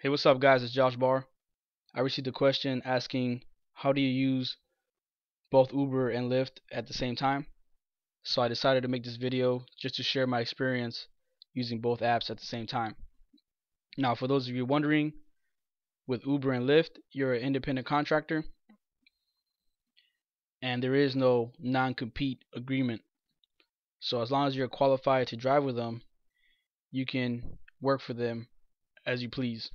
Hey, what's up, guys? It's Josh Barr. I received a question asking how do you use both Uber and Lyft at the same time? So I decided to make this video just to share my experience using both apps at the same time. Now, for those of you wondering, with Uber and Lyft, you're an independent contractor and there is no non-compete agreement. So as long as you're qualified to drive with them, you can work for them as you please.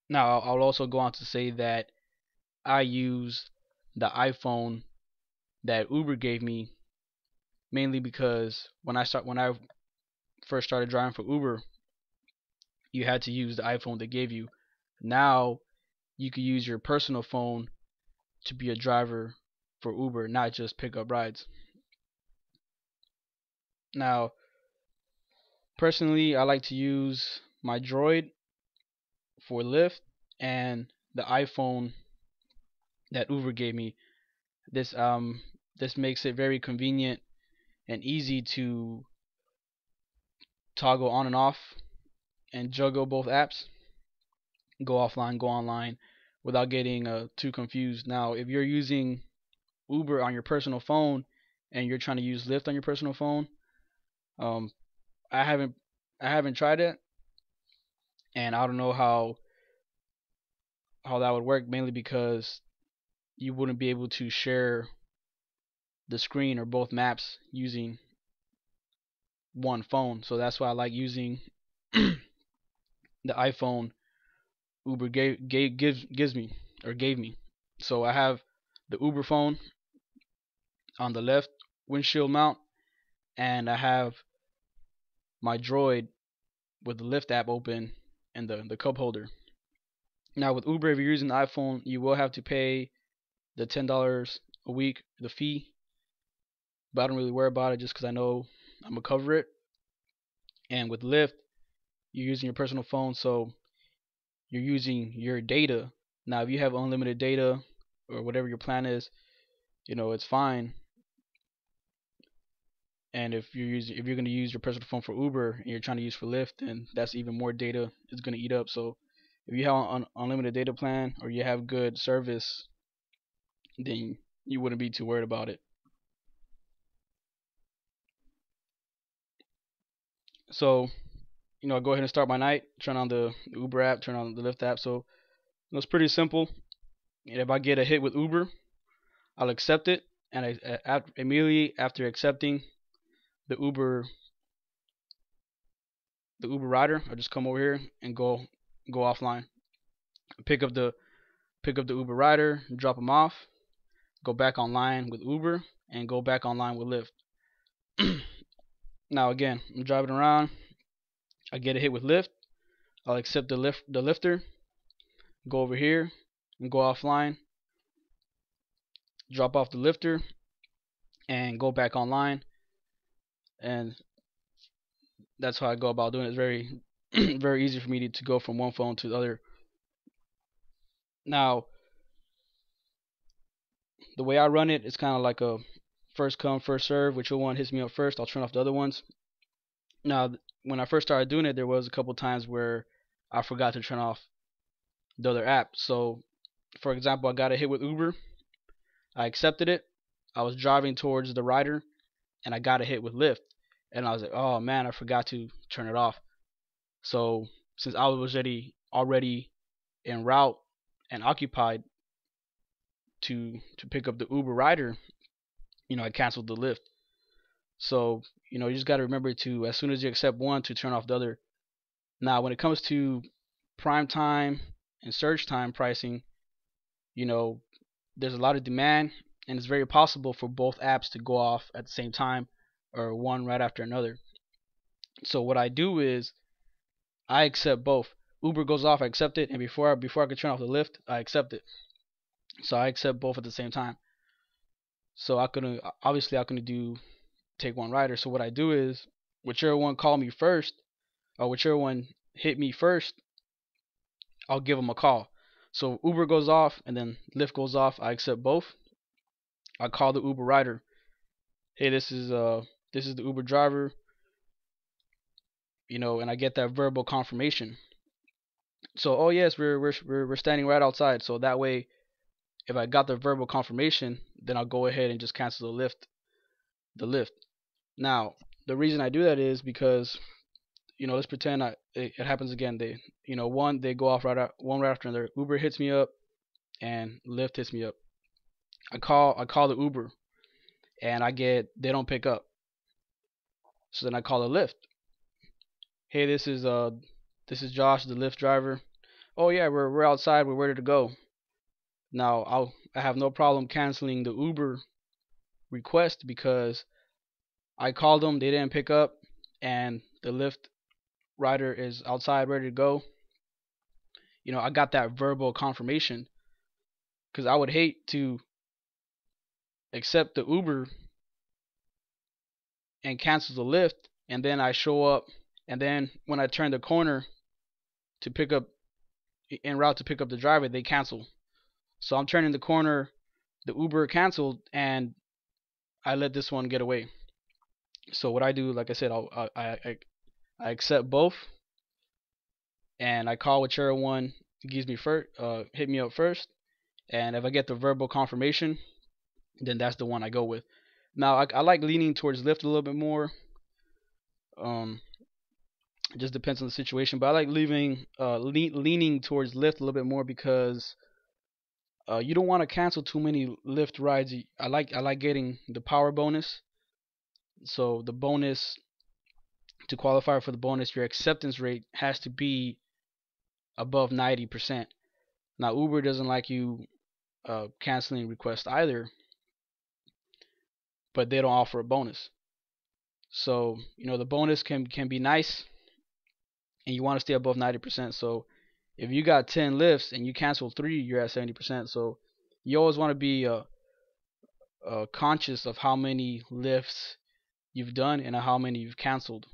Now, I'll also go on to say that I use the iPhone that Uber gave me mainly because when I first started driving for Uber, you had to use the iPhone they gave you. Now you can use your personal phone to be a driver for Uber, not just pick up rides. Now, personally, I like to use my Droid for Lyft and the iPhone that Uber gave me. This this makes it very convenient and easy to toggle on and off and juggle both apps, go offline, go online, without getting too confused. Now, if you're using Uber on your personal phone and you're trying to use Lyft on your personal phone, um, I haven't I haven't tried it, and I don't know how that would work. Mainly because you wouldn't be able to share the screen or both maps using one phone. So that's why I like using the iPhone Uber gave me. So I have the Uber phone on the left windshield mount, and I have my Droid with the Lyft app open and the cup holder. Now with Uber, if you're using the iPhone, you will have to pay the $10 a week, the fee, but I don't really worry about it just because I know I'm gonna cover it. And with Lyft, you're using your personal phone, so you're using your data. Now, if you have unlimited data or whatever your plan is, it's fine. And if you're going to use your personal phone for Uber and you're trying to use for Lyft, then that's even more data it's going to eat up. So if you have an unlimited data plan or you have good service, then you wouldn't be too worried about it. So, I go ahead and start my night, turn on the Uber app, turn on the Lyft app. So it's pretty simple. And if I get a hit with Uber, I'll accept it, and immediately after accepting the Uber rider, I'll just come over here and go offline. Pick up the Uber rider, drop him off, go back online with Uber, and go back online with Lyft. Now again, I'm driving around. I get a hit with Lyft. I'll accept the lifter, go over here and go offline, drop off the lifter, and go back online. And that's how I go about doing it. It's very very easy for me to go from one phone to the other. Now, the way I run it, it's kind of like a first come first serve. Whichever one hits me up first, I'll turn off the other ones. Now, when I first started doing it, there was a couple times where I forgot to turn off the other app. So, for example, I got a hit with Uber. I accepted it. I was driving towards the rider, and I got a hit with Lyft. And I was like, oh man, I forgot to turn it off. So, since I was already en route and occupied to pick up the Uber rider, I canceled the Lyft. So, you just got to remember to, as soon as you accept one, to turn off the other. Now, when it comes to prime time and surge time pricing, there's a lot of demand, and it's very possible for both apps to go off at the same time or one right after another. So what I do is I accept both. Uber goes off, I accept it, and before I can turn off the Lyft, I accept it. So I accept both at the same time. So I couldn't take one rider. So what I do is, whichever one called me first, or whichever one hit me first, I'll give them a call. So Uber goes off and then Lyft goes off, I accept both. I call the Uber rider. Hey, this is the Uber driver, and I get that verbal confirmation. So, oh yes, we're standing right outside. So that way, if I got the verbal confirmation, then I'll go ahead and just cancel the lift. Now, the reason I do that is because, let's pretend it happens again. They go off one right after another. Uber hits me up and Lyft hits me up. I call the Uber and they don't pick up. So then I call the Lyft. Hey, this is Josh, the Lyft driver. Oh yeah, we're outside. We're ready to go. Now I have no problem canceling the Uber request because I called them, they didn't pick up, and the Lyft rider is outside ready to go. I got that verbal confirmation because I would hate to accept the Uber and cancel the Lyft, and then I show up, and then when I turn the corner to pick up en route to pick up the driver, they cancel. So I'm turning the corner, the Uber canceled, and I let this one get away. So what I do, like I said, I accept both, and I call whichever one gives me first, hit me up first, and if I get the verbal confirmation, then that's the one I go with. Now I like leaning towards Lyft a little bit more. Um, it just depends on the situation, but I like leaning towards Lyft a little bit more because you don't want to cancel too many Lyft rides. I like getting the power bonus. So the bonus, to qualify for the bonus, your acceptance rate has to be above 90%. Now Uber doesn't like you canceling requests either, but they don't offer a bonus. So the bonus can be nice, and you want to stay above 90%. So if you got 10 lifts and you cancel 3, you're at 70%. So you always want to be conscious of how many lifts you've done and how many you've canceled.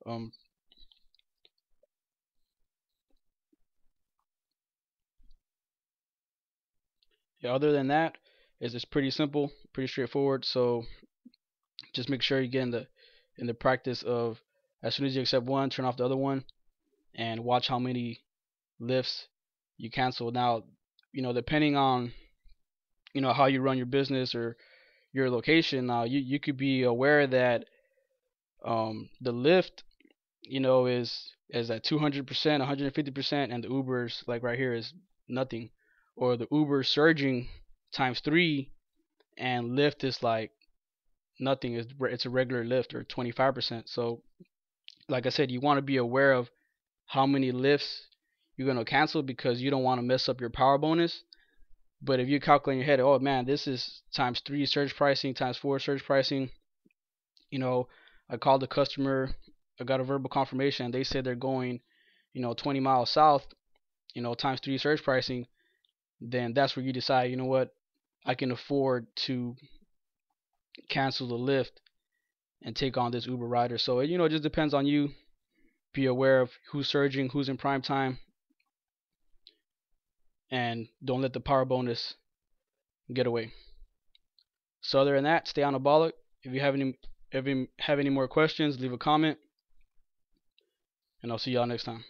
Um, yeah, other than that, it's pretty simple, pretty straightforward. So just make sure you get in the practice of, as soon as you accept one, turn off the other one, and watch how many lifts you cancel. Now, depending on how you run your business or your location, now you could be aware that the lift is at 200%, 150%, and the Uber's like right here is nothing, or the Uber surging times 3 and Lyft is like nothing. It's a regular Lyft, or 25%. So like I said, you want to be aware of how many lifts you're going to cancel because you don't want to mess up your power bonus. But if you calculate in your head, oh man, this is times 3 surge pricing, times 4 surge pricing, I called the customer, I got a verbal confirmation, they said they're going 20 miles south, times 3 surge pricing, then that's where you decide, what, I can afford to cancel the lift and take on this Uber rider. So it just depends on you. Be aware of who's surging, who's in prime time, and don't let the power bonus get away. So other than that, stay anabolic. If you have any more questions, leave a comment, and I'll see y'all next time.